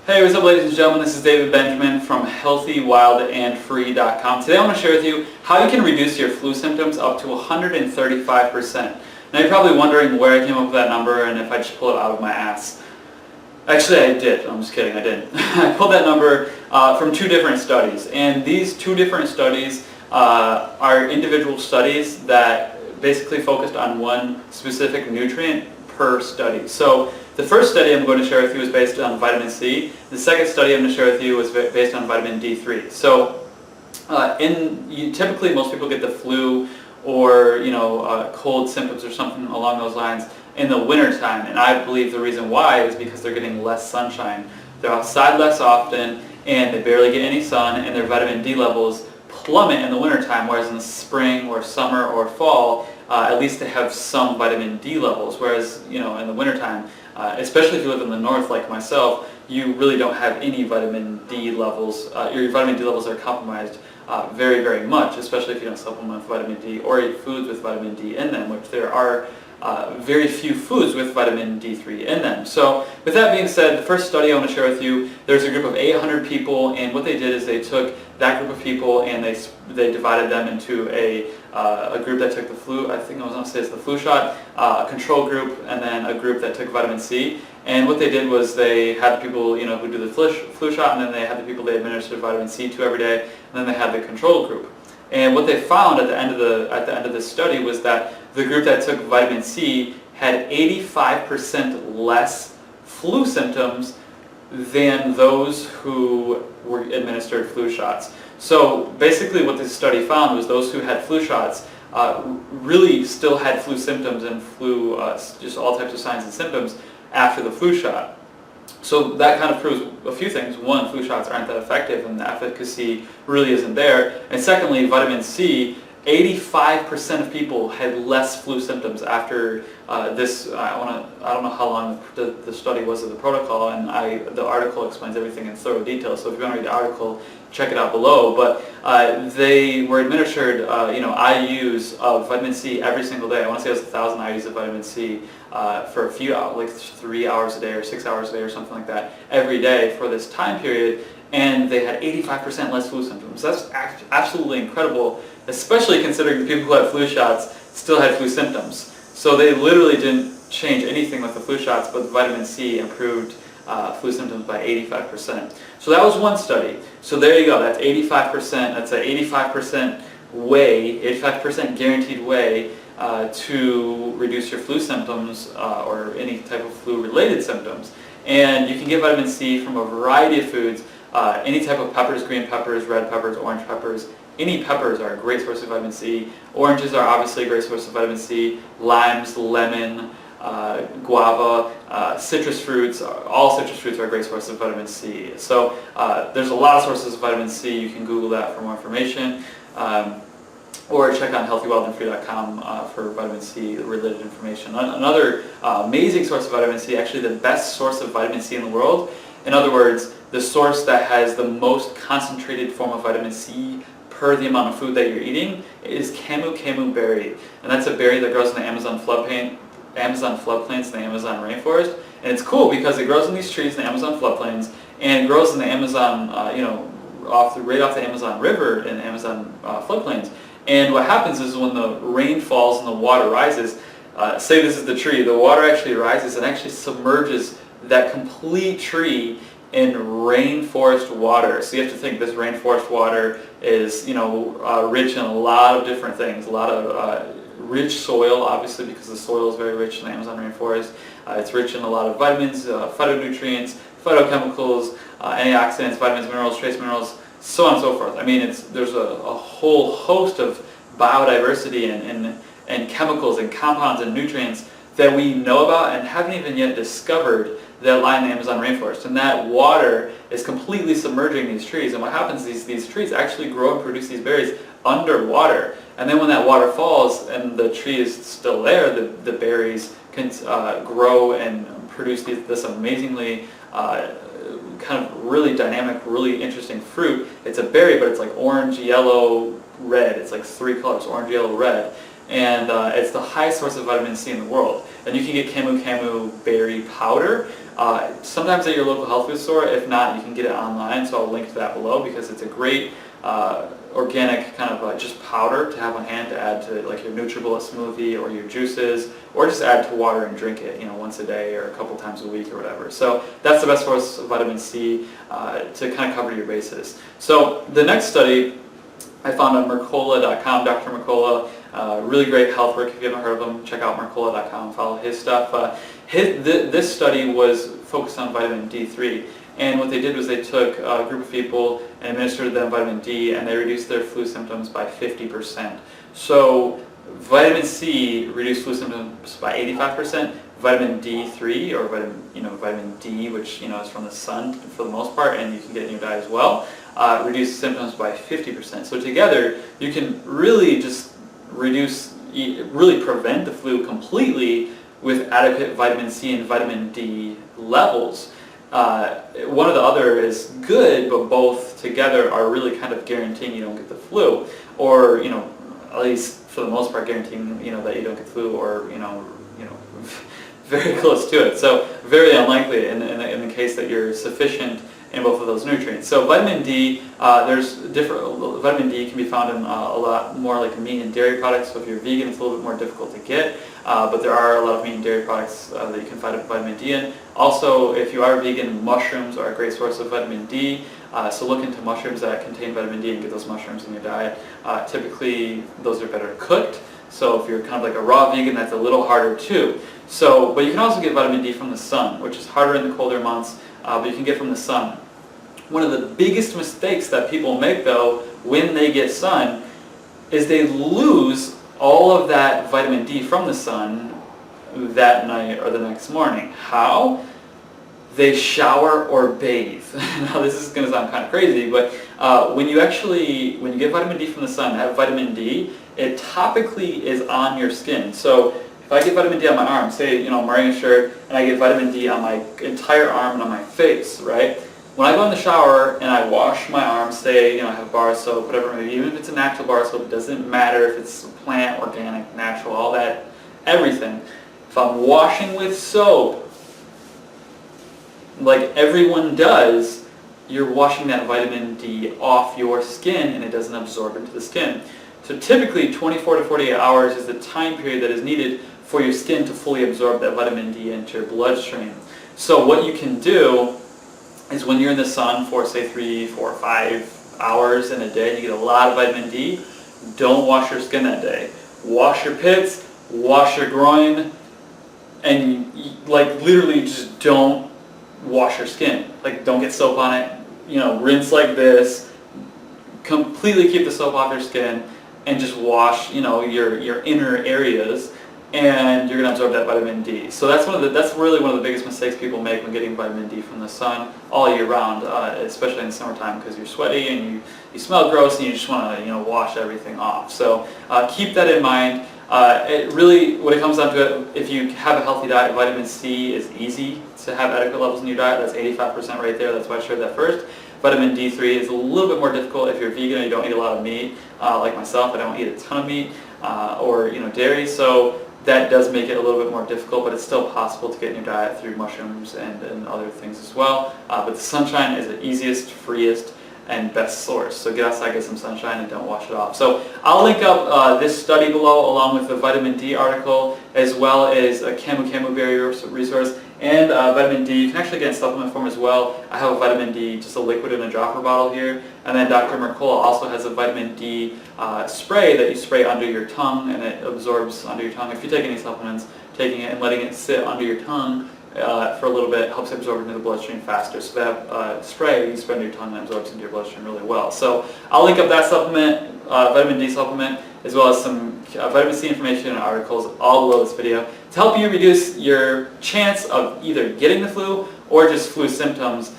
Hey, what's up ladies and gentlemen, this is David Benjamin from healthywildandfree.com. Today I want to share with you how you can reduce your flu symptoms up to 135%. Now you're probably wondering where I came up with that number and if I just pull it out of my ass. Actually I did, I'm just kidding, I didn't. I pulled that number from two different studies, and these two different studies are individual studies that basically focused on one specific nutrient per study. So the first study I'm going to share with you is based on vitamin C. The second study I'm going to share with you is based on vitamin D3. So typically most people get the flu or cold symptoms or something along those lines in the wintertime, and I believe the reason why is because they're getting less sunshine. They're outside less often and they barely get any sun, and their vitamin D levels plummet in the wintertime, whereas in the spring or summer or fall at least they have some vitamin D levels, whereas in the wintertime, especially if you live in the north like myself, you really don't have any vitamin D levels. Your vitamin D levels are compromised very, very much, especially if you don't supplement with vitamin D or eat foods with vitamin D in them, which there are very few foods with vitamin D3 in them. So with that being said, the first study I want to share with you, there's a group of 800 people, and what they did is they took that group of people and they divided them into a group that took the flu, I think I was going to say it's the flu shot, a control group, and then a group that took vitamin C. And what they did was they had the people who do the flu shot, and then they had the people they administered vitamin C to every day, and then they had the control group. And what they found at the end of this study was that the group that took vitamin C had 85% less flu symptoms than those who were administered flu shots. So basically what this study found was those who had flu shots really still had flu symptoms and flu, just all types of signs and symptoms after the flu shot. So that kind of proves a few things. One, flu shots aren't that effective and the efficacy really isn't there. And secondly, vitamin C, 85% of people had less flu symptoms after this. I don't know how long the study was of the protocol, and the article explains everything in thorough detail. So if you want to read the article, check it out below. But they were administered IUs of vitamin C every single day. I want to say it was 1,000 IUs of vitamin C for a few hours, like 3 hours a day or 6 hours a day or something like that, every day for this time period. And they had 85% less flu symptoms. That's absolutely incredible, especially considering the people who had flu shots still had flu symptoms. So they literally didn't change anything with the flu shots, but the vitamin C improved flu symptoms by 85%. So that was one study. So there you go, that's 85%, that's an 85% way, 85% guaranteed way to reduce your flu symptoms or any type of flu-related symptoms. And you can get vitamin C from a variety of foods. Any type of peppers, green peppers, red peppers, orange peppers. Any peppers are a great source of vitamin C. Oranges are obviously a great source of vitamin C. Limes, lemon, guava, citrus fruits, all citrus fruits are a great source of vitamin C. So there's a lot of sources of vitamin C. You can Google that for more information. Or check out healthywildandfree.com for vitamin C related information. Another amazing source of vitamin C, actually the best source of vitamin C in the world. In other words, the source that has the most concentrated form of vitamin C per the amount of food that you're eating is camu berry. And that's a berry that grows in the Amazon floodplains and the Amazon rainforest. And it's cool because it grows in these trees in the Amazon floodplains and grows in the Amazon, right off the Amazon River in the Amazon floodplains. And what happens is when the rain falls and the water rises, say this is the tree, the water actually rises and actually submerges that complete tree in rainforest water. So you have to think this rainforest water is rich in a lot of different things, a lot of rich soil, obviously, because the soil is very rich in the Amazon rainforest. It's rich in a lot of vitamins, phytonutrients, phytochemicals, antioxidants, vitamins, minerals, trace minerals, so on and so forth. I mean, there's a whole host of biodiversity and chemicals and compounds and nutrients that we know about and haven't even yet discovered that lie in the Amazon rainforest. And that water is completely submerging these trees. And what happens is these trees actually grow and produce these berries underwater. And then when that water falls and the tree is still there, the berries can grow and produce this amazingly kind of really dynamic, really interesting fruit. It's a berry, but it's like orange, yellow, red. It's like 3 colors, orange, yellow, red. And it's the highest source of vitamin C in the world. And you can get camu berry powder. sometimes at your local health food store. If not, you can get it online, so I'll link to that below because it's a great organic kind of just powder to have on hand to add to like your NutriBullet smoothie or your juices, or just add to water and drink it, once a day or a couple times a week or whatever. So that's the best source of vitamin C to kind of cover your bases. So the next study I found on Mercola.com, Dr. Mercola, really great health work. If you haven't heard of him, check out Mercola.com, follow his stuff. This study was focused on vitamin D3, and what they did was they took a group of people and administered them vitamin D, and they reduced their flu symptoms by 50%. So vitamin C reduced flu symptoms by 85%. Vitamin D3, or vitamin D, which is from the sun for the most part, and you can get in your diet as well, reduce symptoms by 50%. So together, you can really just really prevent the flu completely with adequate vitamin C and vitamin D levels. One or the other is good, but both together are really kind of guaranteeing you don't get the flu, or at least for the most part guaranteeing that you don't get the flu, or very close to it. So very unlikely in the case that you're sufficient in both of those nutrients. So vitamin D, vitamin D can be found in a lot more like meat and dairy products. So if you're vegan, it's a little bit more difficult to get, but there are a lot of meat and dairy products that you can find vitamin D in. Also, if you are vegan, mushrooms are a great source of vitamin D. So look into mushrooms that contain vitamin D and get those mushrooms in your diet. Typically, those are better cooked. So if you're kind of like a raw vegan, that's a little harder too. But you can also get vitamin D from the sun, which is harder in the colder months, but you can get from the sun. One of the biggest mistakes that people make, though, when they get sun, is they lose all of that vitamin D from the sun that night or the next morning. How? They shower or bathe. Now this is going to sound kind of crazy, but when you get vitamin D from the sun, that vitamin D, it topically is on your skin. So if I get vitamin D on my arm, say I'm wearing a shirt and I get vitamin D on my entire arm and on my face, right? When I go in the shower and I wash my arms, say I have bar soap, whatever it may be, even if it's a natural bar soap, it doesn't matter if it's plant, organic, natural, all that, everything. If I'm washing with soap, like everyone does, you're washing that vitamin D off your skin and it doesn't absorb into the skin. So typically 24 to 48 hours is the time period that is needed for your skin to fully absorb that vitamin D into your bloodstream. So what you can do is when you're in the sun for say 3, 4, 5 hours in a day, you get a lot of vitamin D, don't wash your skin that day. Wash your pits, wash your groin, and literally just don't wash your skin. Don't get soap on it, rinse like this, completely keep the soap off your skin, and just wash your inner areas, and you're going to absorb that vitamin D. So that's really one of the biggest mistakes people make when getting vitamin D from the sun all year round, especially in the summertime, because you're sweaty and you smell gross and you just want to wash everything off. So keep that in mind. It really, when it comes down to it, if you have a healthy diet, vitamin C is easy to have adequate levels in your diet. That's 85% right there. That's why I shared that first. Vitamin D3 is a little bit more difficult if you're vegan and you don't eat a lot of meat, like myself. I don't eat a ton of meat or dairy, so that does make it a little bit more difficult, but it's still possible to get in your diet through mushrooms and other things as well. But the sunshine is the easiest, freest, and best source. So get outside, get some sunshine, and don't wash it off. So I'll link up this study below along with the vitamin D article, as well as a camu berry resource, and vitamin D. You can actually get in supplement form as well. I have a vitamin D, just a liquid in a dropper bottle here. And then Dr. Mercola also has a vitamin D spray that you spray under your tongue, and it absorbs under your tongue. If you take any supplements, taking it and letting it sit under your tongue for a little bit helps absorb into the bloodstream faster. So that spray, you spray under your tongue and absorbs into your bloodstream really well. So I'll link up that supplement, vitamin D supplement, as well as some vitamin C information and articles all below this video to help you reduce your chance of either getting the flu or just flu symptoms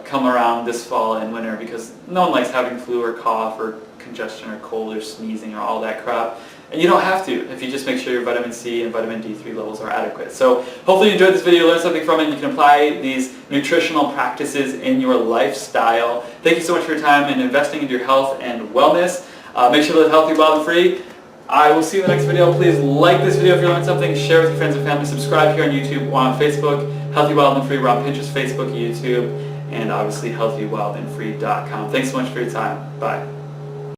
come around this fall and winter, because no one likes having flu or cough or congestion or cold or sneezing or all that crap. And you don't have to if you just make sure your vitamin C and vitamin D3 levels are adequate. So hopefully you enjoyed this video, learned something from it, and you can apply these nutritional practices in your lifestyle. Thank you so much for your time and investing into your health and wellness. Make sure to live healthy, wild, and free. I will see you in the next video. Please like this video if you learned something, share with your friends and family, subscribe here on YouTube or on Facebook. Healthy, Wild, and Free. We're on Pinterest, Facebook, YouTube, and obviously healthywildandfree.com. Thanks so much for your time. Bye.